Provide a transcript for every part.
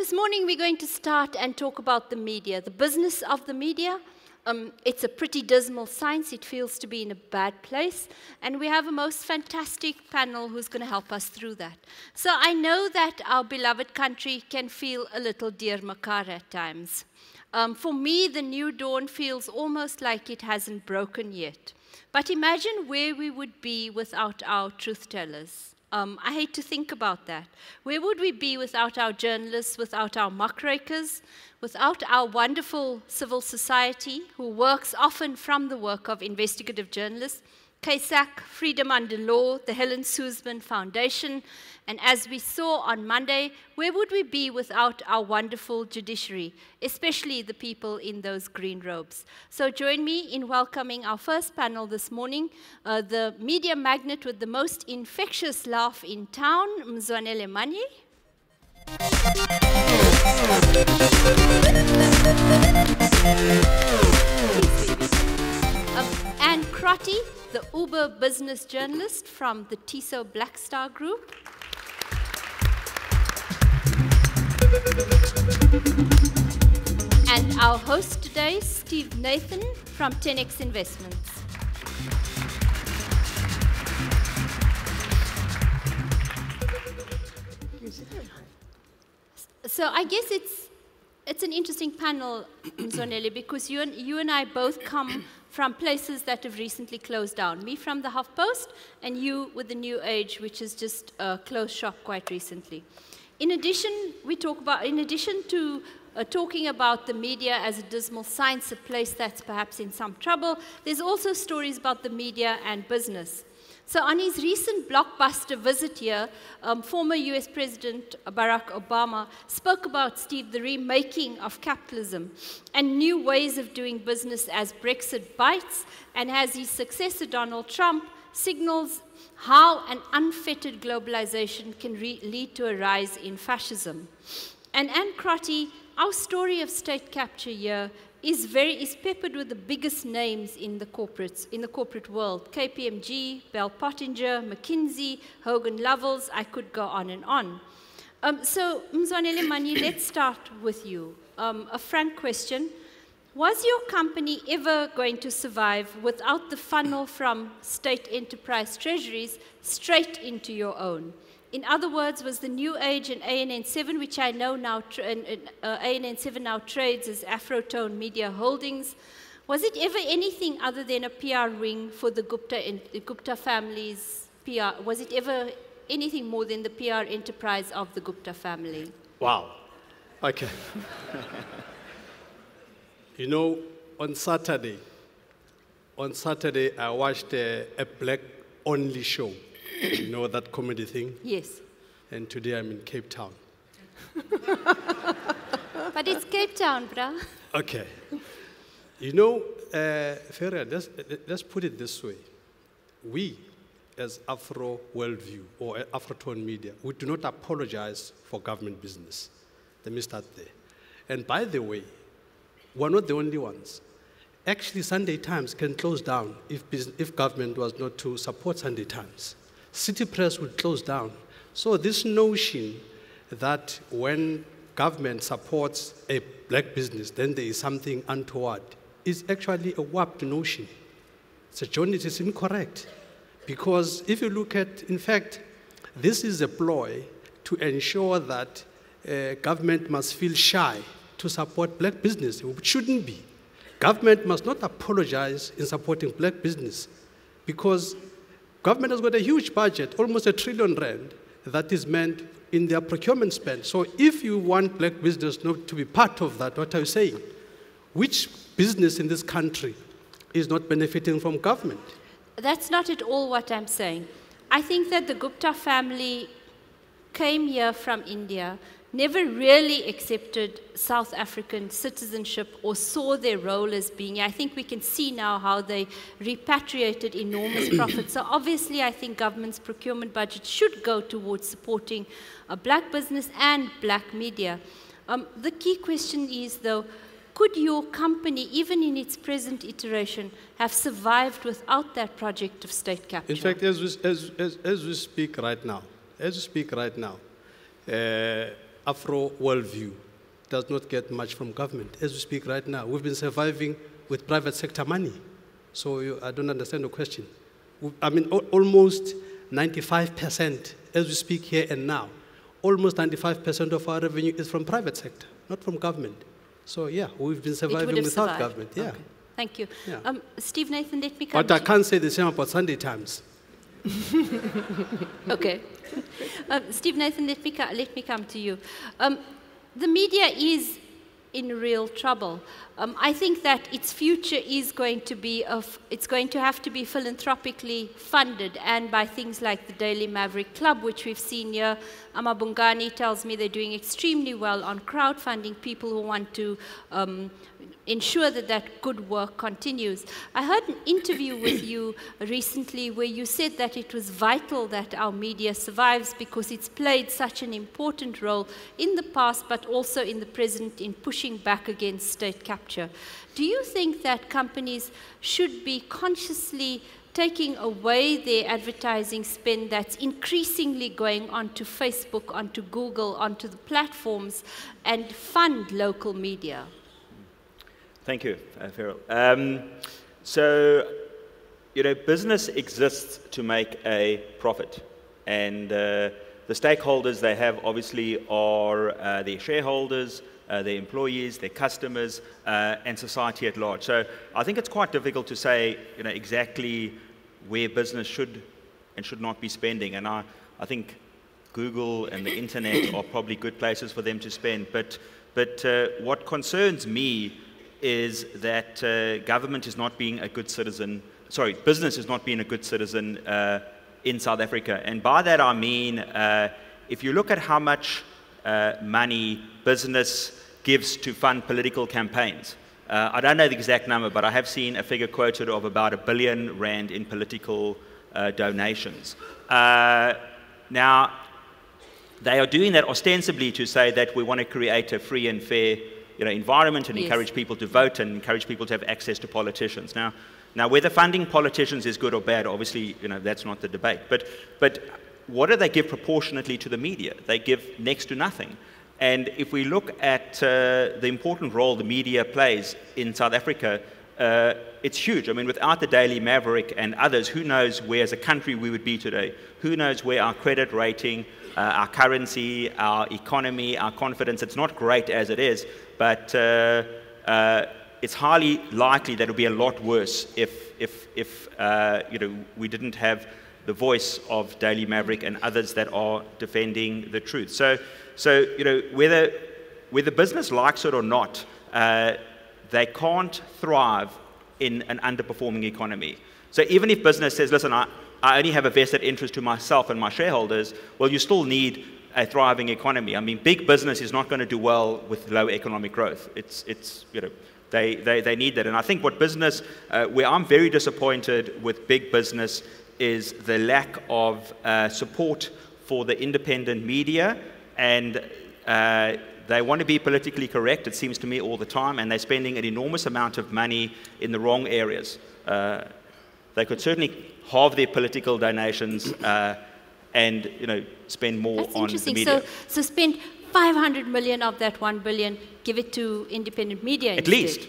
this morning we're going to start and talk about the media, the business of the media. It's a pretty dismal science. It feels to be in a bad place. And we have a most fantastic panel who's going to help us through that. So I know that our beloved country can feel a little dear makar at times. For me, the new dawn feels almost like it hasn't broken yet. But imagine where we would be without our truth tellers. I hate to think about that. Where would we be without our journalists, without our muckrakers, without our wonderful civil society, who works often from the work of investigative journalists, CASAC, Freedom Under Law, the Helen Suzman Foundation, and as we saw on Monday, where would we be without our wonderful judiciary, especially the people in those green robes? So join me in welcoming our first panel this morning, the media magnate with the most infectious laugh in town, Mzwanele Manyi. And Crotty, the Uber business journalist from the TISO Black Star Group. And our host today, Steve Nathan from 10X Investments. So I guess it's an interesting panel, Mzwanele, because you and I both come from places that have recently closed down. Me from the HuffPost, and you with the New Age, which has just closed shop quite recently. In addition to talking about the media as a dismal science, a place that's perhaps in some trouble, there's also stories about the media and business. So on his recent blockbuster visit here, former US President Barack Obama spoke about, Steve, the remaking of capitalism and new ways of doing business as Brexit bites, and as his successor Donald Trump signals how an unfettered globalization can lead to a rise in fascism. And Crotty, our story of state capture here is peppered with the biggest names in the corporate world. KPMG, Bell Pottinger, McKinsey, Hogan Lovells, I could go on and on. So Mzwanele Manyi, let's start with you. A frank question. Was your company ever going to survive without the funnel from state enterprise treasuries straight into your own? In other words, was the New Age and ANN7, which I know now, ANN7 now trades as Afrotone Media Holdings, was it ever anything other than a PR wing for the Gupta family's PR? Was it ever anything more than the PR enterprise of the Gupta family? Wow. Okay. You know, on Saturday, I watched a black-only show. You know that comedy thing? Yes. And today I'm in Cape Town. But it's Cape Town, bruh. Okay. You know, Ferial, let's put it this way. We, as Afro Worldview or Afrotone Media, we do not apologize for government business. Let me start there. And by the way, we're not the only ones. Actually, Sunday Times can close down if government was not to support Sunday Times. City Press would close down. So this notion that when government supports a black business, then there is something untoward, is actually a warped notion. So Johnny, it is incorrect. Because if you look at, in fact, this is a ploy to ensure that government must feel shy to support black business, which shouldn't be. Government must not apologize in supporting black business because government has got a huge budget, almost R1 trillion, that is meant in their procurement spend. So if you want black business not to be part of that, what are you saying? Which business in this country is not benefiting from government? That's not at all what I'm saying. I think that the Gupta family came here from India, never really accepted South African citizenship or saw their role as being. I think we can see now how they repatriated enormous profits. So obviously I think government's procurement budget should go towards supporting black business and black media. The key question is, though, could your company, even in its present iteration, have survived without that project of state capture? In fact, as we speak right now, Afro worldview does not get much from government. As we speak right now, we've been surviving with private sector money. So I don't understand the question. I mean, almost 95%, as we speak here and now, almost 95% of our revenue is from private sector, not from government. So yeah, we've been surviving without government. Yeah. Okay. Thank you. Yeah. Steve Nathan, let me come But I can't say the same about Sunday Times. Okay. Steve Nathan, let me come to you. The media is in real trouble. I think that its future is going to be it's going to have to be philanthropically funded, and by things like the Daily Maverick Club, which we've seen here. Amabungani tells me they're doing extremely well on crowdfunding people who want to ensure that that good work continues. I heard an interview with you recently where you said that it was vital that our media survives because it's played such an important role in the past but also in the present in pushing back against state capture. Do you think that companies should be consciously taking away their advertising spend that's increasingly going onto Facebook, onto Google, onto the platforms, and fund local media? Thank you, Ferial. So, you know, business exists to make a profit. And the stakeholders they have obviously are their shareholders, their employees, their customers, and society at large. So I think it's quite difficult to say, you know, exactly where business should and should not be spending. And I think Google and the internet are probably good places for them to spend. But what concerns me is that government is not being a good citizen, sorry, business is not being a good citizen in South Africa. And by that I mean, if you look at how much money business gives to fund political campaigns, I don't know the exact number, but I have seen a figure quoted of about R1 billion in political donations. Now, they are doing that ostensibly to say that we want to create a free and fair environment and encourage people to vote and encourage people to have access to politicians. Now, whether funding politicians is good or bad, obviously, that's not the debate. But what do they give proportionately to the media? They give next to nothing. And if we look at the important role the media plays in South Africa, it's huge. I mean, without the Daily Maverick and others, who knows where as a country we would be today? Who knows where our credit rating, our currency, our economy, our confidence, it's not great as it is, but it's highly likely that it would be a lot worse if we didn't have the voice of Daily Maverick and others that are defending the truth. So whether business likes it or not, they can't thrive in an underperforming economy. So even if business says, listen, I only have a vested interest to myself and my shareholders, well, you still need a thriving economy. I mean, big business is not going to do well with low economic growth. They need that. And I think what business, where I'm very disappointed with big business, is the lack of support for the independent media, and they want to be politically correct, it seems to me, all the time, and they're spending an enormous amount of money in the wrong areas. They could certainly halve their political donations and spend more on the media. So spend 500 million of that 1 billion, give it to independent media At least.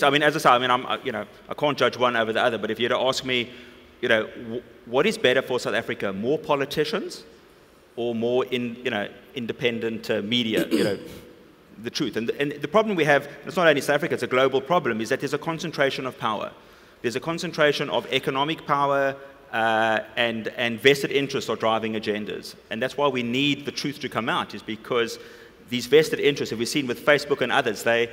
I mean, as I say, I can't judge one over the other, but if you were to ask me, what is better for South Africa, more politicians or more independent media, the truth. And the problem we have, it's not only South Africa, it's a global problem, is that there's a concentration of power. There's a concentration of economic power and vested interests are driving agendas. And that's why we need the truth to come out, is because these vested interests, if we've seen with Facebook and others, they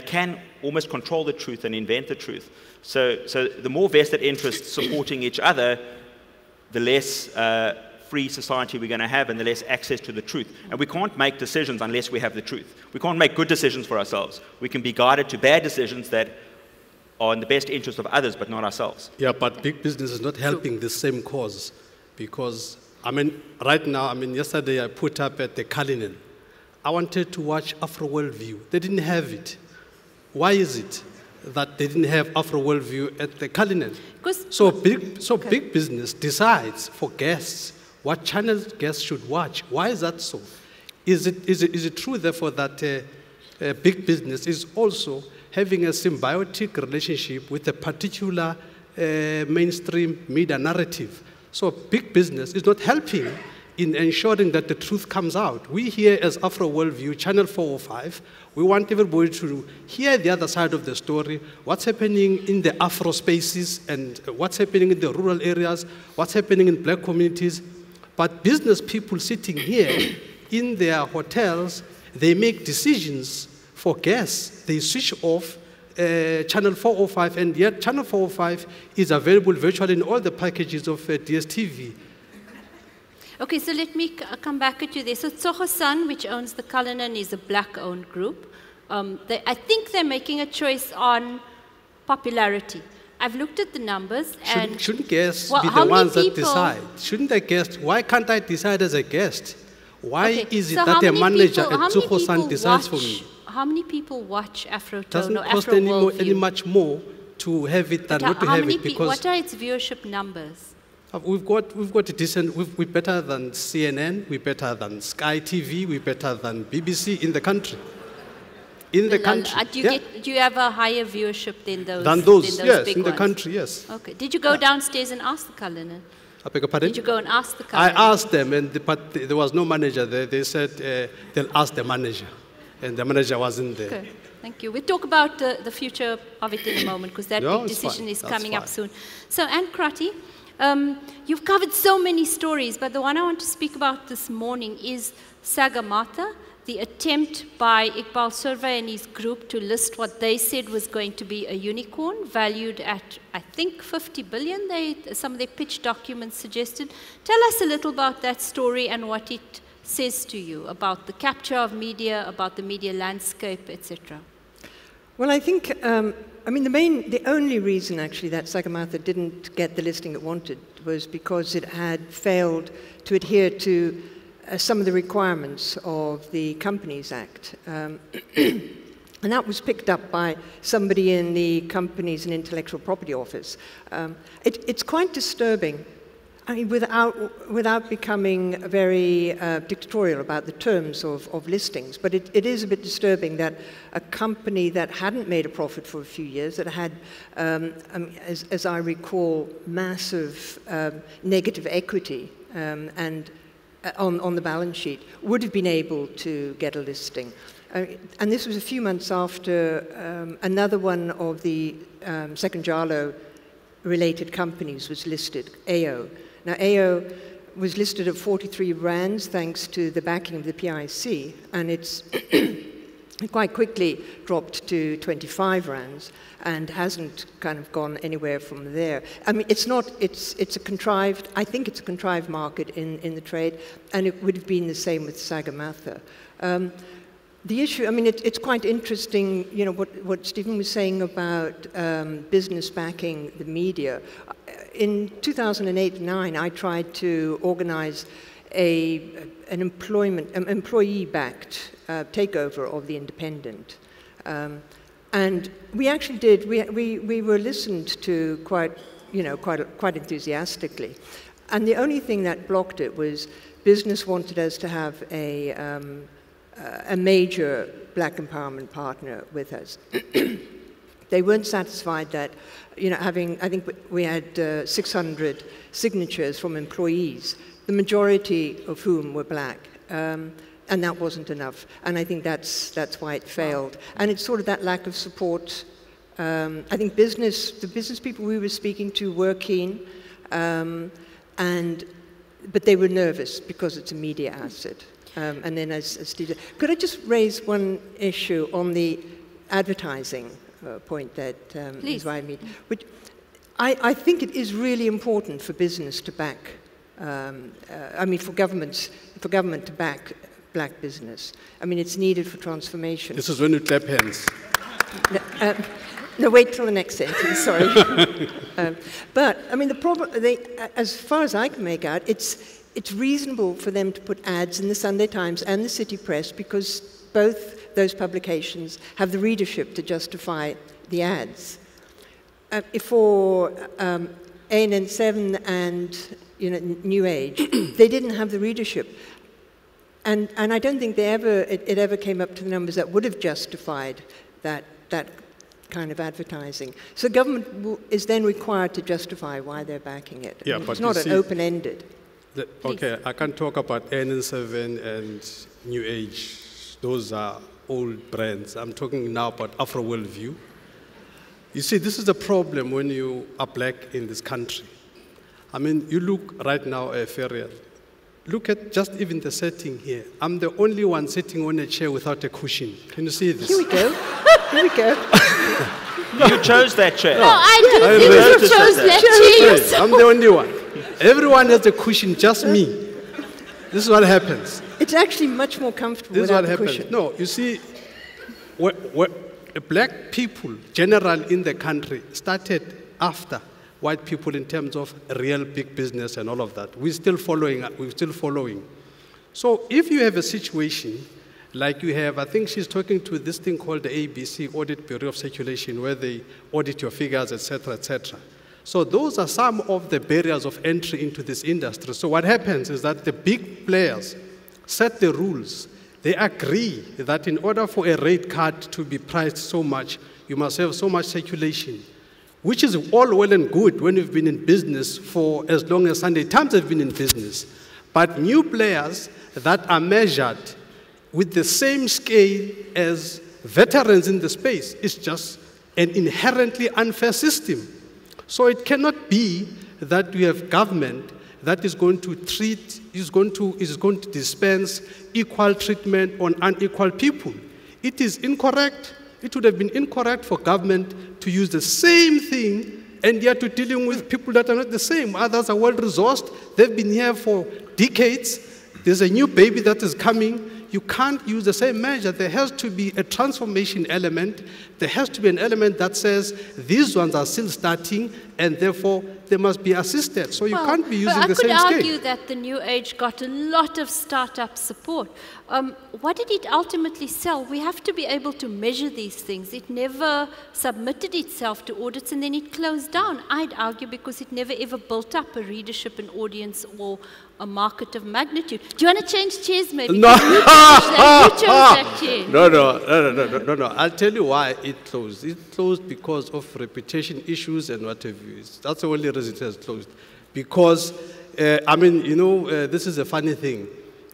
can almost control the truth and invent the truth. So the more vested interests supporting each other, the less free society we're going to have and the less access to the truth. And we can't make decisions unless we have the truth. We can't make good decisions for ourselves. We can be guided to bad decisions that are in the best interest of others, but not ourselves. Yeah, but big business is not helping the same cause, because, right now, yesterday I put up at the Cullinan. I wanted to watch Afro Worldview. They didn't have it. Why is it that they didn't have Afro Worldview at the Cullinan? Big business decides for guests what channels guests should watch. Why is that so? Is it true, therefore, that big business is also having a symbiotic relationship with a particular mainstream media narrative? So big business is not helping in ensuring that the truth comes out. We here as Afro Worldview, Channel 405, we want everybody to hear the other side of the story, what's happening in the Afro spaces and what's happening in the rural areas, what's happening in black communities. But business people sitting here in their hotels, they make decisions for guests. They switch off Channel 405, and yet Channel 405 is available virtually in all the packages of DSTV. Okay, so let me come back at you there. So Tsogo-san, which owns the Cullinan, is a black-owned group. I think they're making a choice on popularity. I've looked at the numbers, and shouldn't guests be the ones that decide? Shouldn't the guest? Why can't I decide as a guest? Why is it that a manager at Tsogo-san decides for me? How many people watch Afrotone Doesn't or cost Afro any much more to have it than not to have it, because what are its viewership numbers? we've got a decent. We're better than CNN. We're better than Sky TV. We're better than BBC in the country. In the country, do you have a higher viewership than those? Yes, big in the ones? country, yes. Okay. Did you go downstairs and ask the Cullinan? I beg your pardon? Did you go and ask the I Cullinan? asked them, but there was no manager there. They said they'll ask the manager, and the manager wasn't there. Okay. Thank you. We'll talk about the future of it in a moment, because that big decision is coming up soon. So, and Crotty, you've covered so many stories, but the one I want to speak about this morning is Sagarmatha, the attempt by Iqbal Survey and his group to list what they said was going to be a unicorn, valued at, I think, 50 billion, some of their pitch documents suggested. Tell us a little about that story and what it says to you about the capture of media, about the media landscape, etc. Well, I think, the only reason actually that Sagarmatha didn't get the listing it wanted was because it had failed to adhere to some of the requirements of the Companies Act. And that was picked up by somebody in the Companies and Intellectual Property Office. It's quite disturbing. I mean, without becoming very dictatorial about the terms of listings, but it is a bit disturbing that a company that hadn't made a profit for a few years, that had, as I recall, massive negative equity and on the balance sheet, would have been able to get a listing. And this was a few months after another one of the Sekunjalo-related companies was listed, AO. Now, AO was listed at 43 rands thanks to the backing of the PIC, and it's quite quickly dropped to 25 rands and hasn't kind of gone anywhere from there. I mean, it's a contrived, I think it's a contrived market in the trade, and it would have been the same with Sagarmatha. The issue, I mean, it's quite interesting, you know, what Stephen was saying about business backing the media. In 2008-9, I tried to organize an employee-backed takeover of The Independent. And we actually did, we were listened to quite enthusiastically. And the only thing that blocked it was business wanted us to have a major black empowerment partner with us. They weren't satisfied that, you know, I think we had 600 signatures from employees, the majority of whom were black. And that wasn't enough. And I think that's why it failed. And it's sort of that lack of support. I think the business people we were speaking to were keen, but they were nervous because it's a media asset. And then as Steve, could I just raise one issue on the advertising point that Mzwanele made? Which I think it is really important for business to back, for government to back black business. I mean, it's needed for transformation. This is when you clap hands. No, wait till the next sentence, sorry. But, I mean, the problem, as far as I can make out, it's reasonable for them to put ads in the Sunday Times and the City Press because both those publications have the readership to justify the ads. For ANN7 and New Age, they didn't have the readership. And I don't think it ever came up to the numbers that would have justified that kind of advertising. So government is then required to justify why they're backing it. Yeah, I mean, but it's not an open-ended. Okay, I can't talk about NN7 and New Age. Those are old brands. I'm talking now about Afro Worldview. You see, this is the problem when you are black in this country. I mean, you look right now at Ferial. Look at just even the setting here. I'm the only one sitting on a chair without a cushion. Can you see this? Here we go. Here we go. You chose that chair. No, I do think you chose that chair yourself. I'm the only one. Everyone has a cushion, just me. This is what happens. It's actually much more comfortable This is without what the happens. cushion. No, you see, black people, general in the country, started after white people in terms of real big business and all of that. We're still following. So if you have a situation like you have, I think she's talking to this thing called the ABC, Audit Bureau of Circulation, where they audit your figures, etc., etc. So those are some of the barriers of entry into this industry. So what happens is that the big players set the rules. They agree that in order for a rate card to be priced so much, you must have so much circulation, which is all well and good when you've been in business for as long as Sunday Times have been in business. But new players that are measured with the same scale as veterans in the space is just an inherently unfair system. So it cannot be that we have government that is going to dispense equal treatment on unequal people. It is incorrect. It would have been incorrect for government to use the same thing and yet to dealing with people that are not the same. Others are well-resourced. They've been here for decades. There's a new baby that is coming. You can't use the same measure. There has to be a transformation element. There has to be an element that says these ones are still starting and therefore they must be assisted. So you can't be using the same scale. I could argue that the New Age got a lot of startup support. What did it ultimately sell? We have to be able to measure these things. It never submitted itself to audits and then it closed down. I'd argue because it never ever built up a readership, an audience, or a market of magnitude. Do you want to change chairs maybe? No. You chose that chair. No. I'll tell you why it closed. It closed because of reputation issues and what have you. That's the only reason it has closed. Because, this is a funny thing.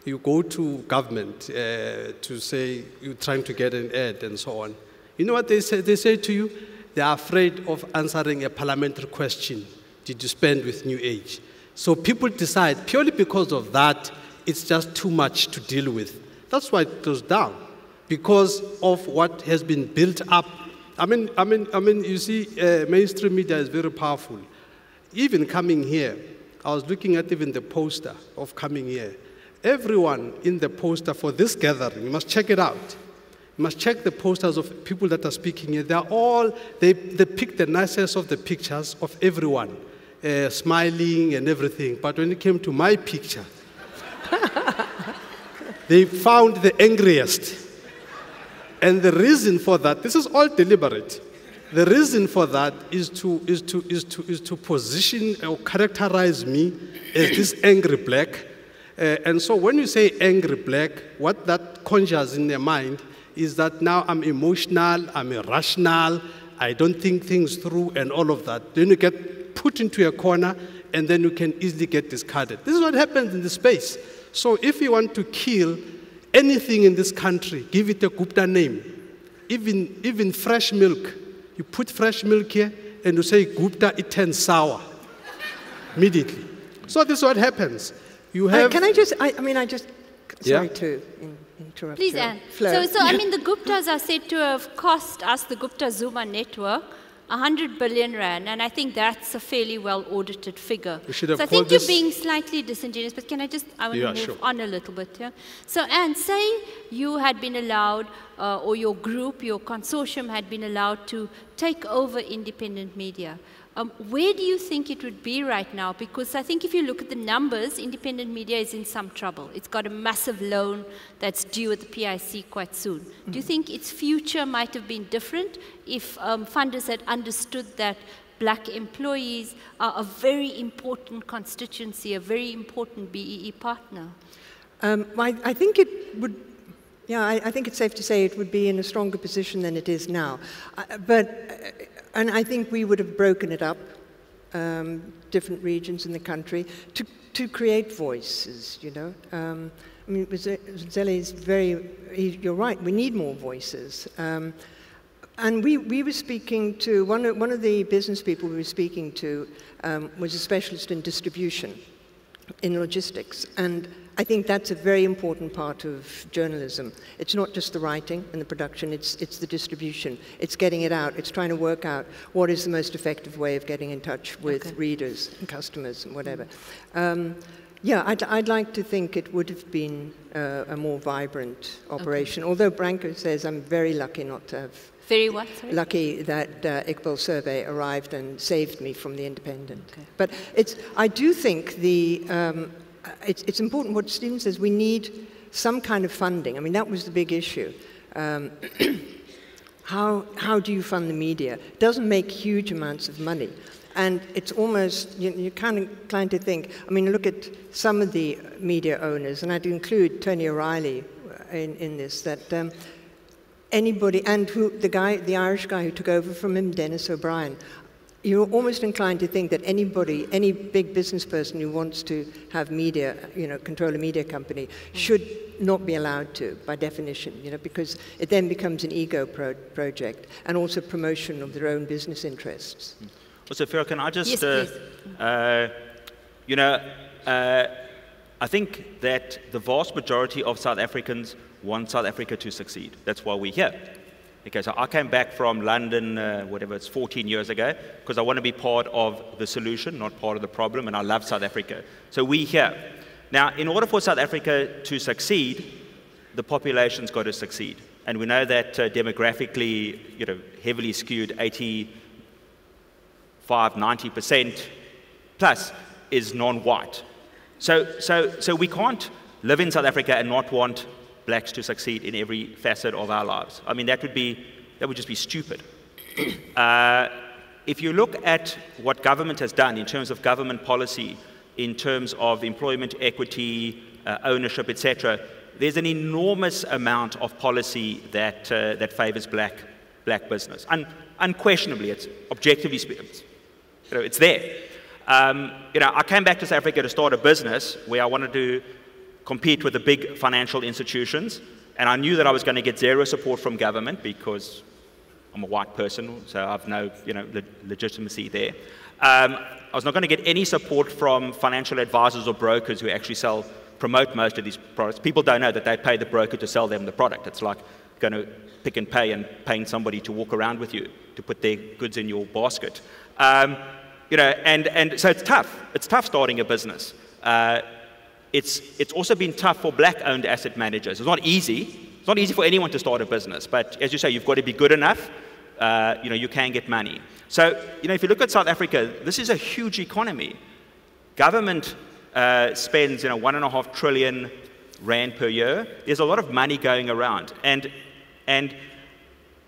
You go to government to say you're trying to get an ad and so on. You know what they say? They say to you, they are afraid of answering a parliamentary question. Did you spend with New Age? So people decide, purely because of that, it's just too much to deal with. That's why it goes down, because of what has been built up. You see, mainstream media is very powerful. Even coming here, I was looking at even the poster of coming here. Everyone in the poster for this gathering, you must check it out. You must check the posters of people that are speaking here. They pick the nicest of the pictures of everyone. Smiling and everything, but when it came to my picture, they found the angriest. And the reason for that, this is all deliberate. The reason for that is to position or characterize me as this angry black. And so when you say angry black, what that conjures in their mind is that now I'm emotional, I'm irrational, I don't think things through and all of that. Then you get put into a corner, and then you can easily get discarded. This is what happens in the space. So if you want to kill anything in this country, give it a Gupta name. Even fresh milk. You put fresh milk here, and you say Gupta, it turns sour immediately. So this is what happens. You have... Can I just, sorry to interrupt. Please, Anne. So, the Guptas are said to have cost us, the Gupta Zuma network, 100 billion rand, and I think that's a fairly well-audited figure. So I think you're being slightly disingenuous, but can I want to move on a little bit here. So Anne, say you had been allowed, or your group, your consortium had been allowed to take over independent media. Where do you think it would be right now? Because I think if you look at the numbers, independent media is in some trouble. It's got a massive loan that's due at the PIC quite soon. Do you think its future might have been different if funders had understood that black employees are a very important constituency, a very important BEE partner? I think it would, yeah, I think it's safe to say it would be in a stronger position than it is now. And I think we would have broken it up, different regions in the country, to create voices, you know. I mean, Mzwanele is you're right, we need more voices. And we were speaking to, one of the business people we were speaking to was a specialist in distribution, in logistics. And I think that's a very important part of journalism. It's not just the writing and the production, it's the distribution. It's getting it out. It's trying to work out what is the most effective way of getting in touch with readers and customers and whatever. Yeah, I'd like to think it would have been a more vibrant operation, although Branko says I'm very lucky not to have. Very what? Sorry? Lucky that Iqbal's survey arrived and saved me from the Independent. Okay. But I do think it's important what Stephen says. We need some kind of funding. I mean, that was the big issue. How do you fund the media? It doesn't make huge amounts of money. And it's almost, you're kind of inclined to think, I mean, look at some of the media owners, and I'd include Tony O'Reilly in this, that anybody, and the Irish guy who took over from him, Dennis O'Brien, you're almost inclined to think that anybody, any big business person who wants to have media, you know, control a media company, should not be allowed to, by definition, you know, because it then becomes an ego project, and also promotion of their own business interests. Also, Ferial, can I just, yes, you know, I think that the vast majority of South Africans want South Africa to succeed. That's why we're here. Okay, so I came back from London, whatever, it's 14 years ago, because I want to be part of the solution, not part of the problem, and I love South Africa. So we're here. Now, in order for South Africa to succeed, the population's got to succeed. And we know that demographically, you know, heavily skewed, 90% plus is non-white. So we can't live in South Africa and not want blacks to succeed in every facet of our lives. I mean, that would just be stupid. If you look at what government has done in terms of government policy, in terms of employment equity, ownership, etc., there's an enormous amount of policy that favors black business. Unquestionably, it's objectively speaking, you know, it's there. You know, I came back to South Africa to start a business where I wanted to compete with the big financial institutions, and I knew that I was going to get zero support from government because I'm a white person, so I've no, you know, legitimacy there. I was not going to get any support from financial advisors or brokers who actually promote most of these products. People don't know that they pay the broker to sell them the product. It's like going to pick and pay and paying somebody to walk around with you to put their goods in your basket. You know, and so it's tough. It's tough starting a business. It's also been tough for black-owned asset managers. It's not easy. It's not easy for anyone to start a business. But as you say, you've got to be good enough. You know, you can get money. So, you know, if you look at South Africa, this is a huge economy. Government spends, you know, 1.5 trillion rand per year. There's a lot of money going around. And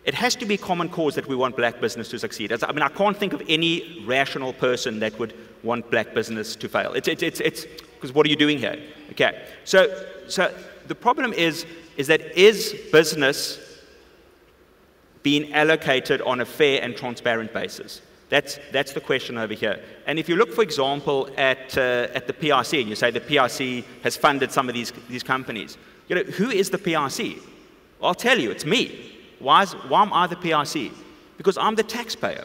it has to be common cause that we want black business to succeed. I mean, I can't think of any rational person that would want black business to fail. It's because what are you doing here? Okay. So the problem is business being allocated on a fair and transparent basis? That's the question over here. And if you look, for example, at the PRC, and you say the PRC has funded some of these companies, you know, who is the PRC? I'll tell you, it's me. Why am I the PRC? Because I'm the taxpayer.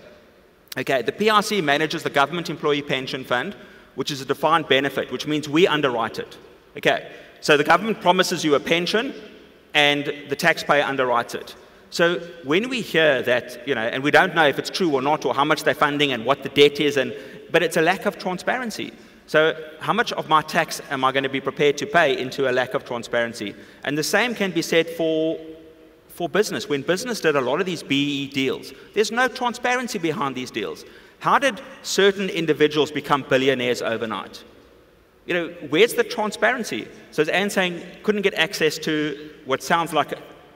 Okay, the PRC manages the Government Employee Pension Fund, which is a defined benefit, which means we underwrite it. Okay, so the government promises you a pension, and the taxpayer underwrites it. So when we hear that, you know, and we don't know if it's true or not, or how much they're funding and what the debt is, but it's a lack of transparency. So how much of my tax am I going to be prepared to pay into a lack of transparency? And the same can be said for business. When business did a lot of these BE deals, there's no transparency behind these deals. How did certain individuals become billionaires overnight? You know, where's the transparency? So as Anne's saying, couldn't get access to what sounds like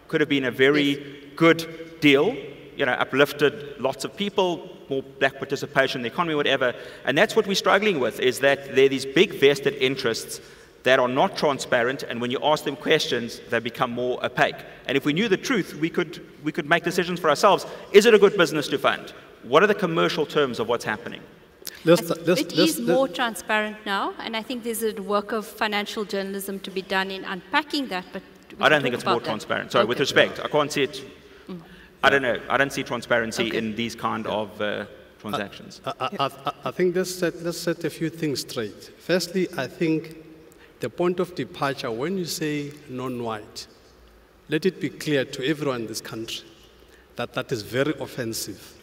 could have been a very good deal, you know, uplifted lots of people, more black participation in the economy, whatever. And that's what we're struggling with, is that there are these big vested interests that are not transparent, and when you ask them questions, they become more opaque. And if we knew the truth, we could make decisions for ourselves. Is it a good business to fund? What are the commercial terms of what's happening? It is more transparent now, and I think there's a work of financial journalism to be done in unpacking that, but I don't think it's more transparent. Sorry, with respect, I can't see it. I don't know. I don't see transparency in these kind of transactions. I think let's set a few things straight. Firstly, I think the point of departure, when you say non-white, let it be clear to everyone in this country that that is very offensive.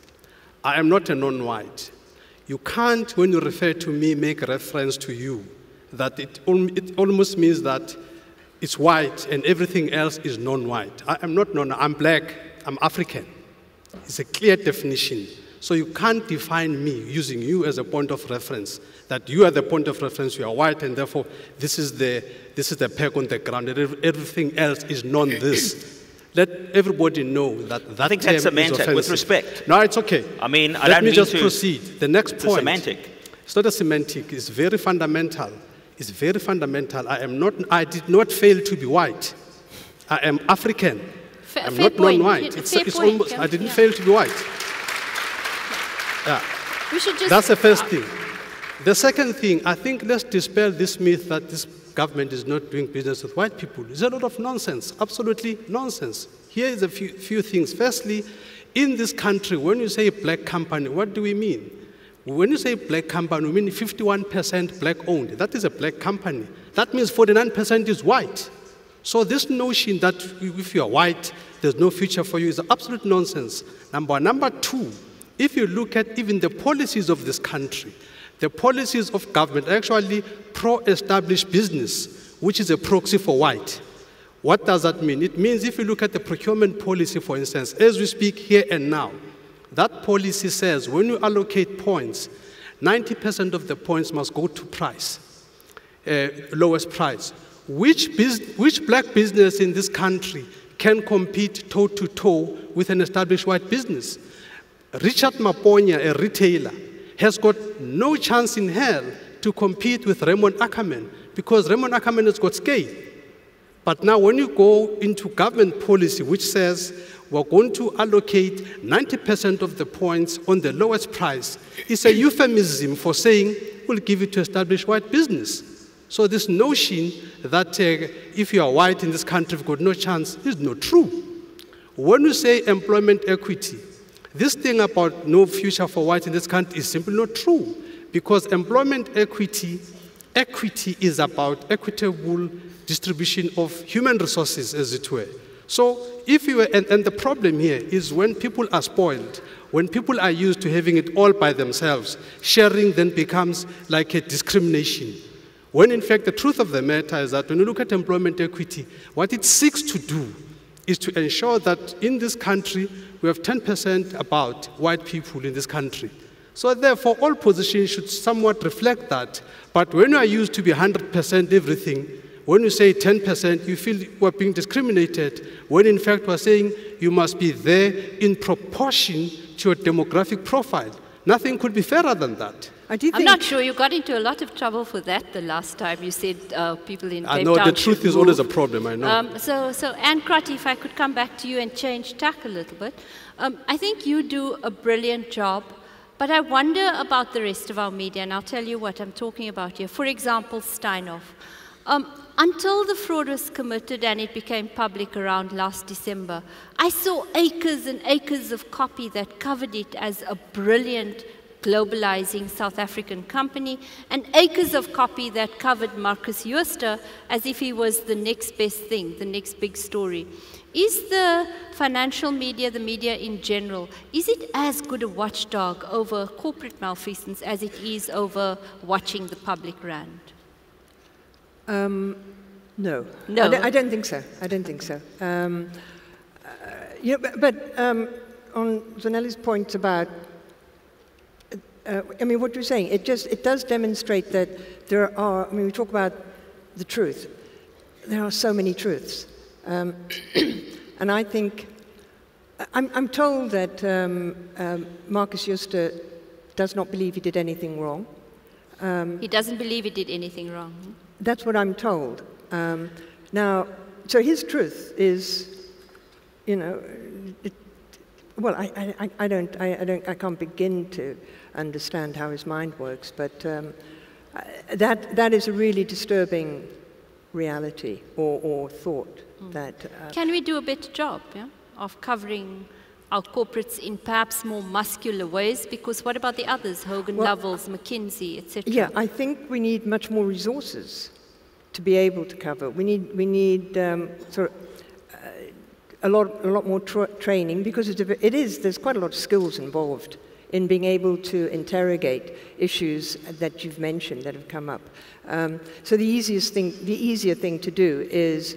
I am not a non-white. You can't, when you refer to me, make reference to you, that it almost means that it's white and everything else is non-white. I am not I'm black, I'm African. It's a clear definition. So you can't define me using you as a point of reference, that you are the point of reference, you are white, and therefore this is the peg on the ground, and everything else is non-this. Let everybody know that I think that's semantic, with respect. No, it's okay. I mean, Let me just proceed. The next point. It's a semantic. It's not a semantic, it's very fundamental. It's very fundamental. I did not fail to be white. I am African. I'm not non-white. I didn't fail to be white. Yeah. That's the first thing. The second thing, I think let's dispel this myth that this government is not doing business with white people. It's a lot of nonsense, absolutely nonsense. Here is a few things. Firstly, in this country, when you say black company, what do we mean? When you say black company, we mean 51% black owned. That is a black company. That means 49% is white. So this notion that if you are white, there's no future for you is absolute nonsense. Number one. Number two, if you look at even the policies of this country, the policies of government are actually pro-established business, which is a proxy for white. What does that mean? It means if you look at the procurement policy, for instance, as we speak here and now, that policy says when you allocate points, 90% of the points must go to price, lowest price. Which black business in this country can compete toe-to-toe with an established white business? Richard Maponya, a retailer, has got no chance in hell to compete with Raymond Ackerman because Raymond Ackerman has got scale. But now when you go into government policy which says we're going to allocate 90% of the points on the lowest price, it's a euphemism for saying we'll give it to established white business. So this notion that if you are white in this country, you've got no chance is not true. When you say employment equity, this thing about no future for white in this country is simply not true, because employment equity is about equitable distribution of human resources, as it were. So if you were, and the problem here is when people are spoiled, when people are used to having it all by themselves, sharing then becomes like a discrimination. When in fact the truth of the matter is that when you look at employment equity, what it seeks to do is to ensure that in this country we have 10% about white people in this country. So therefore all positions should somewhat reflect that. But when you are used to be 100% everything, when you say 10%, you feel we're being discriminated, when in fact we're saying you must be there in proportion to your demographic profile. Nothing could be fairer than that. I'm not sure you got into a lot of trouble for that the last time you said people in Cape Town. I know, the truth is always a problem, I know. So Anne Crotty, if I could come back to you and change tack a little bit. I think you do a brilliant job, but I wonder about the rest of our media, and I'll tell you what I'm talking about here. For example, Steinhoff. Until the fraud was committed and it became public around last December, I saw acres and acres of copy that covered it as a brilliant globalizing South African company, and acres of copy that covered Marcus Jooste as if he was the next best thing, the next big story. Is the financial media, the media in general, is it as good a watchdog over corporate malfeasance as it is over watching the public rand? No. No. I don't think so. I don't think so. But on Mzwanele's point about, I mean, what you're saying, it does demonstrate that there are, I mean, we talk about the truth. There are so many truths. And I think, I'm told that Marcus Jooste does not believe he did anything wrong. He doesn't believe he did anything wrong. That's what I'm told. Now, so his truth is, you know, well, I can't begin to understand how his mind works, but that is a really disturbing reality or thought that... Can we do a better job, yeah, of covering our corporates in perhaps more muscular ways? Because what about the others, Hogan Lovells, McKinsey, etc.? Yeah, I think we need much more resources to be able to cover. We need sort of a lot more training, because there's quite a lot of skills involved in being able to interrogate issues that you've mentioned that have come up. So the easier thing to do is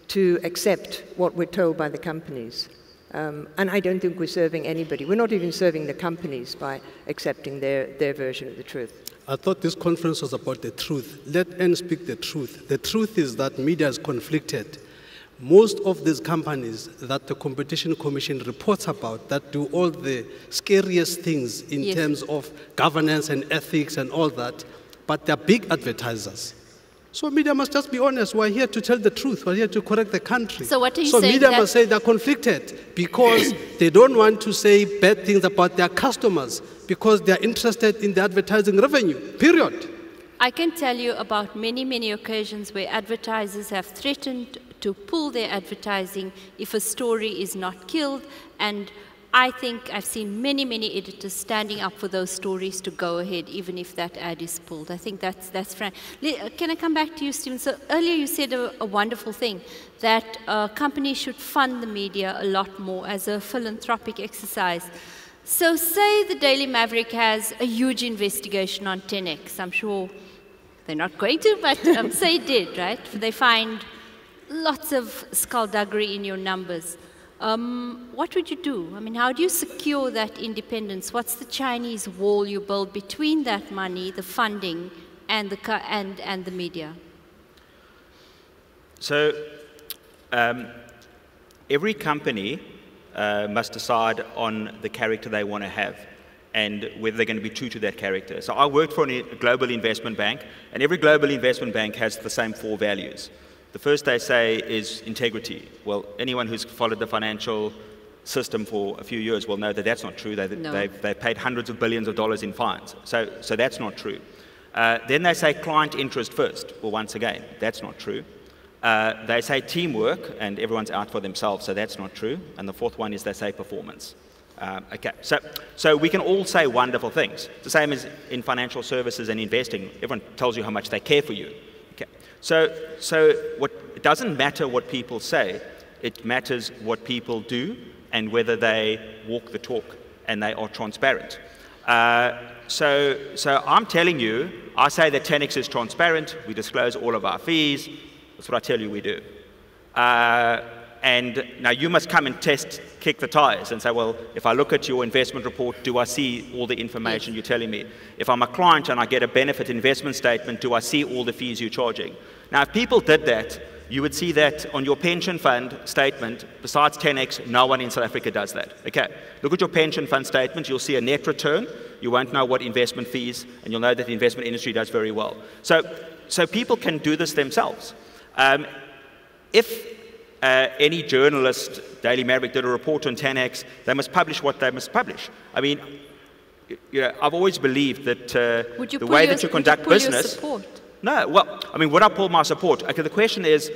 to accept what we're told by the companies. And I don't think we're serving anybody. We're not even serving the companies by accepting their version of the truth. I thought this conference was about the truth. Let N speak the truth. The truth is that media is conflicted. Most of these companies that the Competition Commission reports about that do all the scariest things in terms of governance and ethics and all that, but they're big advertisers. So media must just be honest. We're here to tell the truth. We're here to correct the country. So what are you saying? So media that must say they're conflicted because they don't want to say bad things about their customers because they're interested in the advertising revenue, period. I can tell you about many, many occasions where advertisers have threatened to pull their advertising if a story is not killed, and I think I've seen many, many editors standing up for those stories to go ahead, even if that ad is pulled. I think that's frank. Can I come back to you, Stephen? So earlier you said a wonderful thing, that companies should fund the media a lot more as a philanthropic exercise. So say the Daily Maverick has a huge investigation on 10X. I'm sure they're not going to, but say it did, right? They find lots of skullduggery in your numbers. What would you do? I mean, how do you secure that independence? What's the Chinese wall you build between that money, the funding, and the media? So every company must decide on the character they want to have and whether they're going to be true to that character. So I worked for a global investment bank, and every global investment bank has the same 4 values. The first they say is integrity. Well, anyone who's followed the financial system for a few years will know that that's not true. They've paid hundreds of billions of dollars in fines. So that's not true. Then they say client interest first. Well, once again, that's not true. They say teamwork, and everyone's out for themselves, so that's not true. And the fourth one is they say performance. Okay, so we can all say wonderful things. It's the same as in financial services and investing. Everyone tells you how much they care for you. Okay, so it doesn't matter what people say. It matters what people do and whether they walk the talk and they are transparent. So I'm telling you, I say that 10X is transparent. We disclose all of our fees. That's what I tell you we do. And now you must come and kick the tires and say, well, if I look at your investment report, do I see all the information you're telling me? If I'm a client and I get a benefit investment statement, do I see all the fees you're charging? Now, if people did that, you would see that on your pension fund statement, besides 10X, no one in South Africa does that. Okay, look at your pension fund statement, you'll see a net return, you won't know what investment fees, and you'll know that the investment industry does very well. So people can do this themselves. If any journalist, Daily Maverick, did a report on 10X, they must publish what they must publish. I mean, you know, I've always believed that the way that you conduct business... No, well, I mean, would I pull my support? Okay, the question is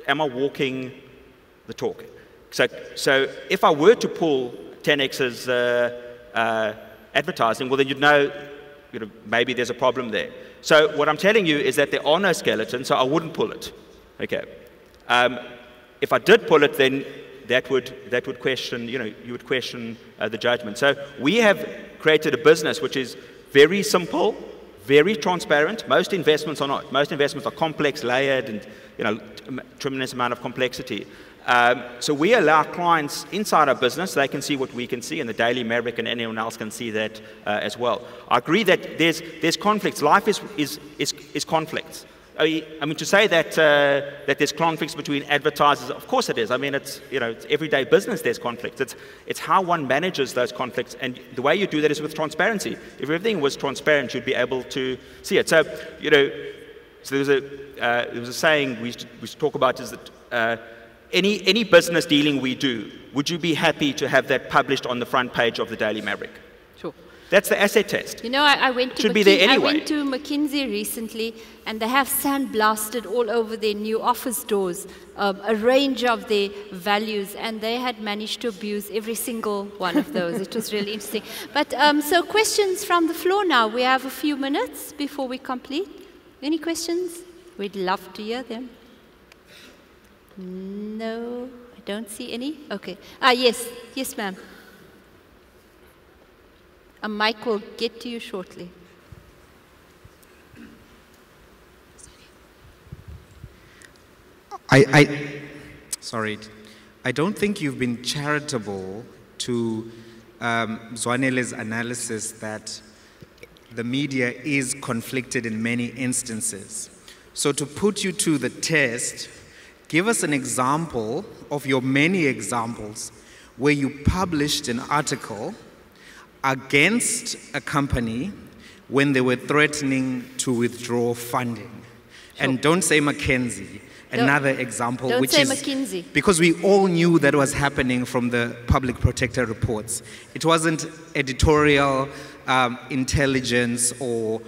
am I walking the talk? So if I were to pull 10X's advertising, well, then you'd know, maybe there's a problem there. So what I'm telling you is that there are no skeletons, so I wouldn't pull it. Okay. If I did pull it, then that would question, you would question the judgment. So we have created a business which is very simple, very transparent. Most investments are not. Most investments are complex, layered, and tremendous amount of complexity. So we allow clients inside our business, they can see what we can see, and the Daily Maverick and anyone else can see that as well. I agree that there's conflicts. Life is conflicts. I mean, to say that that there's conflicts between advertisers, of course it is. I mean, it's, you know, it's everyday business. There's conflicts. It's how one manages those conflicts, and the way you do that is with transparency. If everything was transparent, you'd be able to see it. So, you know, so there was a saying we used to talk about, is that any business dealing we do, would you be happy to have that published on the front page of the Daily Maverick? Sure. That's the asset test. You know, I went to Should be there I anyway. went to McKinsey recently, and they have sandblasted all over their new office doors a range of their values, and they had managed to abuse every single one of those. It was really interesting. But so questions from the floor now. We have a few minutes before we complete. Any questions? We'd love to hear them. No, I don't see any. Okay. Yes. Yes, ma'am. A mic will get to you shortly. Sorry, I don't think you've been charitable to Mzwanele's analysis that the media is conflicted in many instances. So to put you to the test, give us an example of your many examples where you published an article against a company when they were threatening to withdraw funding. Sure. And don't say McKinsey. Another example, don't which say is McKinsey. Because we all knew that was happening from the public protector reports. It wasn't editorial intelligence or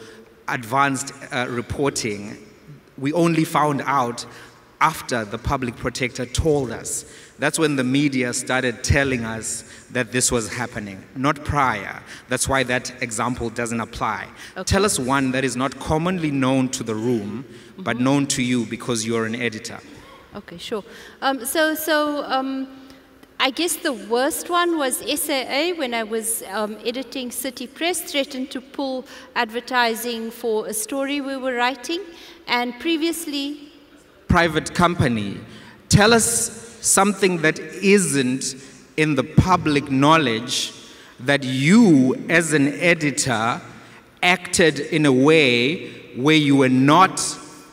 advanced reporting. We only found out after the public protector told us. That's when the media started telling us that this was happening, not prior. That's why that example doesn't apply. Okay. Tell us one that is not commonly known to the room, but known to you because you're an editor. Okay, sure. I guess the worst one was SAA when I was editing City Press, threatened to pull advertising for a story we were writing. And previously... Private company. Tell us something that isn't in the public knowledge that you, as an editor, acted in a way where you were not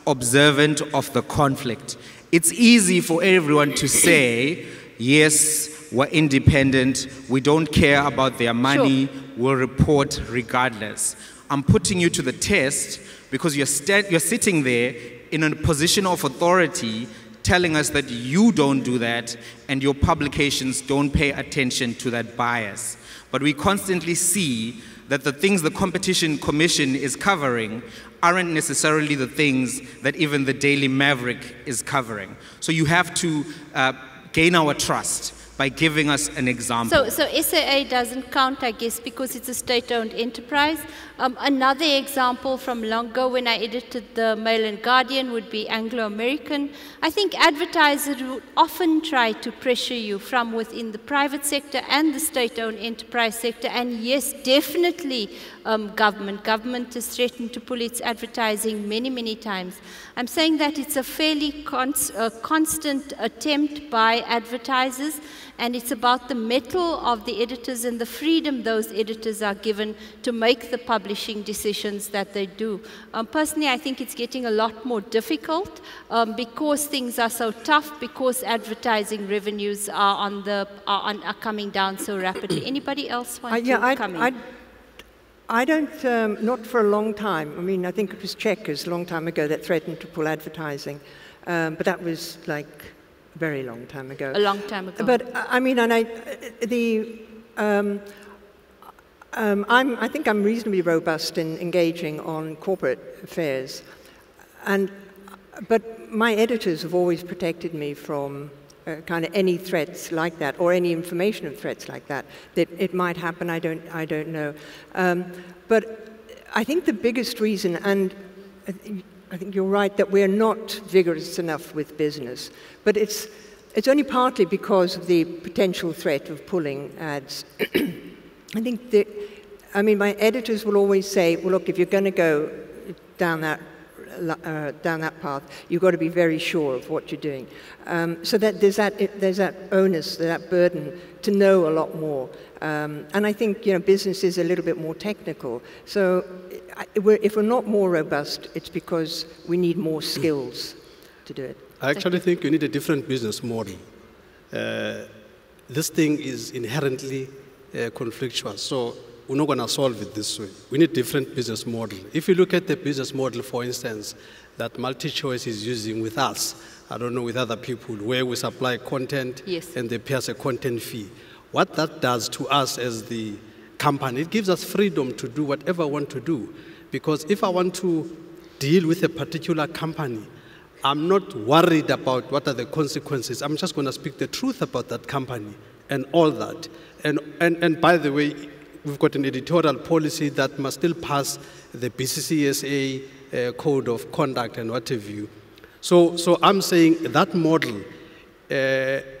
observant of the conflict. It's easy for everyone to say, yes, we're independent, we don't care about their money, sure, we'll report regardless. I'm putting you to the test because you're sitting there in a position of authority telling us that you don't do that and your publications don't pay attention to that bias. But we constantly see that the things the Competition Commission is covering aren't necessarily the things that even the Daily Maverick is covering. So you have to gain our trust by giving us an example. So SAA doesn't count, I guess, because it's a state-owned enterprise. Another example from long ago when I edited the Mail and Guardian would be Anglo-American. I think advertisers would often try to pressure you from within the private sector and the state-owned enterprise sector. And yes, definitely government. Government has threatened to pull its advertising many, many times. I'm saying that it's a fairly constant attempt by advertisers, and it's about the mettle of the editors and the freedom those editors are given to make the publishing decisions that they do. Personally, I think it's getting a lot more difficult because things are so tough, because advertising revenues are coming down so rapidly. Anybody else want to come in? I don't, not for a long time. I mean, I think it was Checkers a long time ago that threatened to pull advertising, but that was like a very long time ago. A long time ago. But I mean, and I think I'm reasonably robust in engaging on corporate affairs, but my editors have always protected me from kind of any threats like that, or any information of threats like that. That it might happen, I don't know. But I think the biggest reason, and I think you're right, that we're not vigorous enough with business, but it's only partly because of the potential threat of pulling ads. I think my editors will always say, well, look, if you're going to go down that down that path, you've got to be very sure of what you're doing. So that there's that onus, that burden to know a lot more. And I think business is a little bit more technical. So if we're not more robust, it's because we need more skills to do it. I actually think you need a different business model. This thing is inherently conflictual, so we're not going to solve it this way. We need different business model. If you look at the business model, for instance, that MultiChoice is using with us, I don't know, with other people, where we supply content and they pay us a content fee. What that does to us as the company, it gives us freedom to do whatever I want to do. Because if I want to deal with a particular company, I'm not worried about what are the consequences. I'm just going to speak the truth about that company and all that. And by the way, we've got an editorial policy that must still pass the BCCSA code of conduct and what have you. So I'm saying that model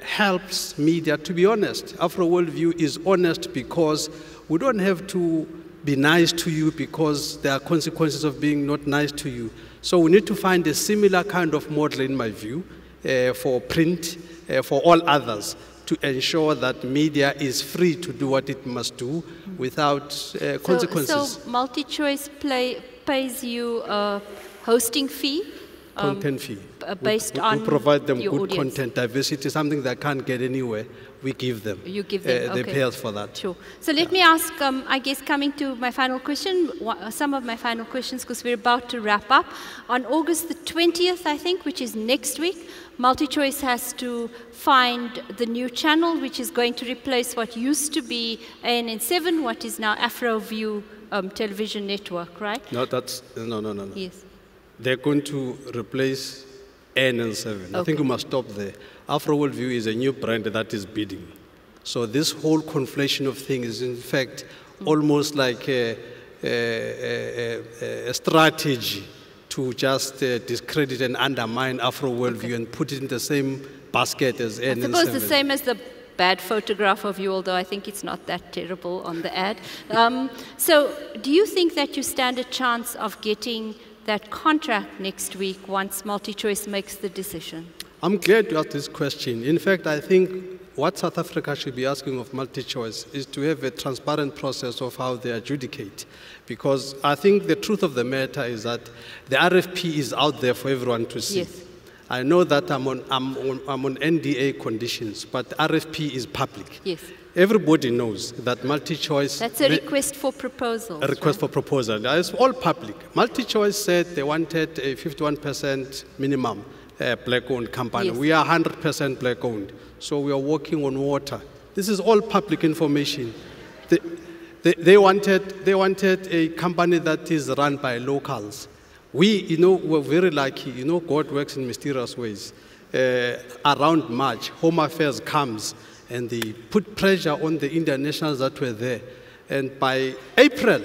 helps media to be honest. Afro Worldview is honest because we don't have to be nice to you because there are consequences of being not nice to you. So we need to find a similar kind of model, in my view, for print, for all others, to ensure that media is free to do what it must do without consequences. So MultiChoice pays you a hosting fee? Content fee. Based on we provide them your good audience. Content, diversity, something they can't get anywhere. We give them. You give them, They okay. pay us for that. Sure. So let me ask, I guess coming to my final question, some of my final questions, because we're about to wrap up. On August the 20th, I think, which is next week, MultiChoice has to find the new channel, which is going to replace what used to be ANN7, what is now AfroView television network, right? No, no. Yes. They're going to replace ANN7. I think we must stop there. Afro Worldview is a new brand that is bidding. So this whole conflation of things is in fact almost like a strategy to just discredit and undermine Afro Worldview and put it in the same basket as ANN7. I suppose the same as the bad photograph of you, although I think it's not that terrible on the ad. So do you think that you stand a chance of getting that contract next week once MultiChoice makes the decision? I'm glad you asked this question. In fact, I think what South Africa should be asking of MultiChoice is to have a transparent process of how they adjudicate. Because I think the truth of the matter is that the RFP is out there for everyone to see. Yes. I know that I'm on NDA conditions, but RFP is public. Yes. Everybody knows that MultiChoice... That's a request for proposal. A request for proposal. It's all public. MultiChoice said they wanted a 51% minimum black-owned company. Yes. We are 100% black-owned. So we are walking on water. This is all public information. They wanted a company that is run by locals. We, we're very lucky. God works in mysterious ways. Around March, Home Affairs comes and they put pressure on the Indian nationals that were there. And by April,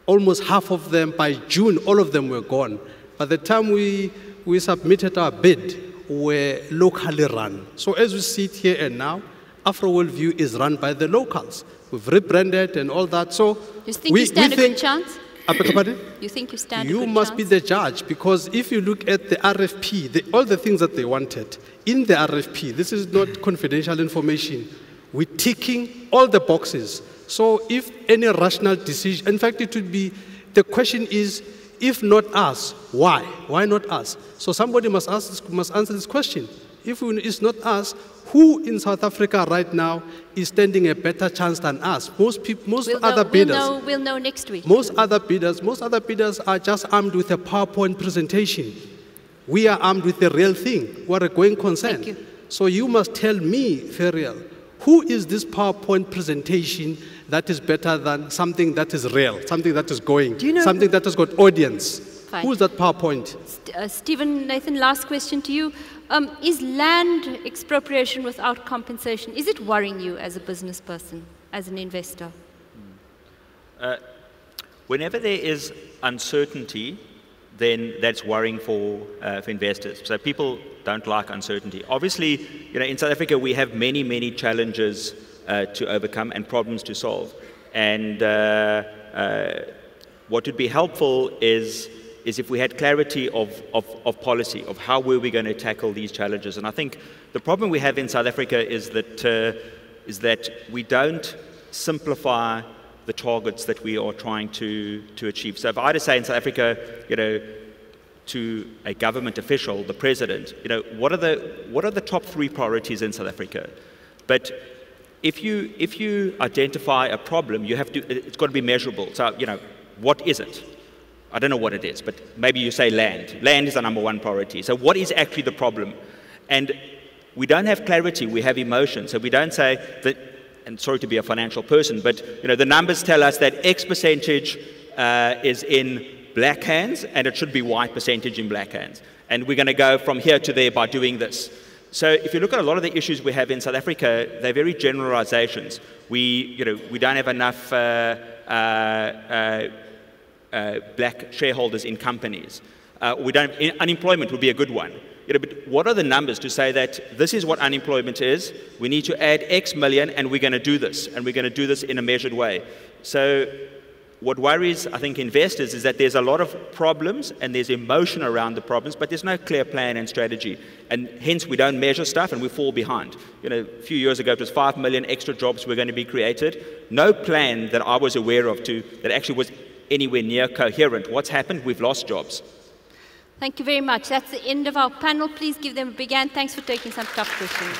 almost half of them, by June, all of them were gone. By the time we submitted our bid, were locally run. So as we sit here and now, Afro Worldview is run by the locals. We've rebranded and all that. So you think you stand a good chance? You think you stand a good chance? You must be the judge, because if you look at the RFP, all the things that they wanted, in the RFP, this is not confidential information, we're ticking all the boxes. So if any rational decision, in fact, it would be, the question is, if not us, why? Why not us? So somebody must answer this question. If it's not us, who in South Africa right now is standing a better chance than us? Most other bidders. We'll know next week. Most other bidders are just armed with a PowerPoint presentation. We are armed with the real thing. We're a going concern. Thank you. So you must tell me, Ferial, who is this PowerPoint presentation that is better than something that is real, something that is going, something that has got audience? Fine. Who's that PowerPoint? Stephen, Nathan, last question to you. Is land expropriation without compensation, is it worrying you as a business person, as an investor? Whenever there is uncertainty, then that's worrying for investors. So people don't like uncertainty. Obviously, in South Africa, we have many, many challenges to overcome and problems to solve. And what would be helpful is if we had clarity of policy, of how were we going to tackle these challenges. And I think the problem we have in South Africa is that we don't simplify the targets that we are trying to achieve. So if I had to say in South Africa, to a government official, the president, what are the top 3 priorities in South Africa? But if you identify a problem, it's got to be measurable. So, what is it? I don't know what it is, but maybe you say land. Land is the #1 priority. So what is actually the problem? And we don't have clarity, we have emotion. So we don't say that, and sorry to be a financial person, but the numbers tell us that X percentage is in black hands, and it should be Y percentage in black hands. And we're going to go from here to there by doing this. So if you look at a lot of the issues we have in South Africa, they're very generalizations. We don't have enough black shareholders in companies. Unemployment would be a good one. But what are the numbers to say that this is what unemployment is? We need to add X million, and we're going to do this, and we're going to do this in a measured way. So what worries, I think, investors is that there's a lot of problems and there's emotion around the problems, but there's no clear plan and strategy. And hence, we don't measure stuff and we fall behind. A few years ago, it was 5 million extra jobs were going to be created. No plan that I was aware of that actually was anywhere near coherent. What's happened? We've lost jobs. Thank you very much. That's the end of our panel. Please give them a big hand. Thanks for taking some tough questions.